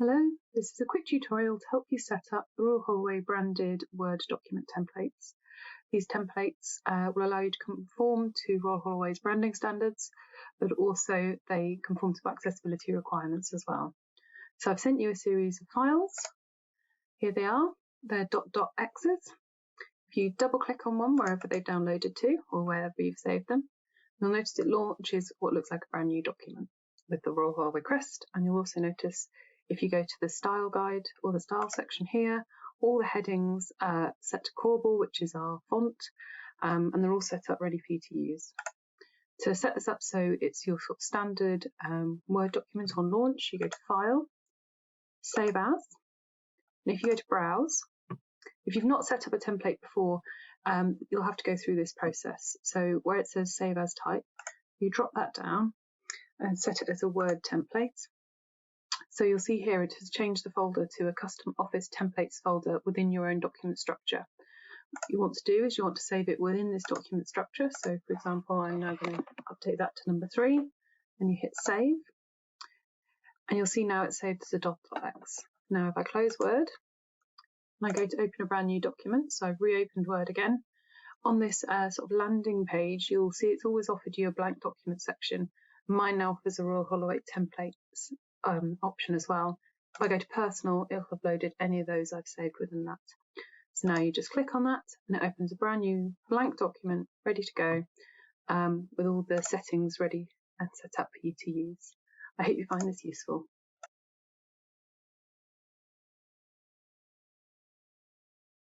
Hello, this is a quick tutorial to help you set up the Royal Holloway branded Word document templates. These templates will allow you to conform to Royal Holloway's branding standards, but also they conform to accessibility requirements as well. So I've sent you a series of files. Here they are, they're .docx's. If you double click on one wherever they've downloaded to or wherever you've saved them, you'll notice it launches what looks like a brand new document with the Royal Holloway crest, and you'll also notice if you go to the style guide or the style section here, all the headings are set to Corbel, which is our font, and they're all set up ready for you to use. To set this up so it's your sort of standard Word document on launch, you go to File, Save As, and if you go to Browse, if you've not set up a template before, you'll have to go through this process. So where it says Save As Type, you drop that down and set it as a Word template. So you'll see here it has changed the folder to a custom office templates folder within your own document structure. What you want to do is you want to save it within this document structure. So for example, I'm now going to update that to number 3, and you hit save, and you'll see now it's saved as a .docx. Now if I close Word and I go to open a brand new document, so I've reopened Word again, on this sort of landing page you'll see it's always offered you a blank document section. Mine now offers a Royal Holloway templates option as well. If I go to personal, it'll have loaded any of those I've saved within that. So now you just click on that and it opens a brand new blank document ready to go with all the settings ready and set up for you to use. I hope you find this useful.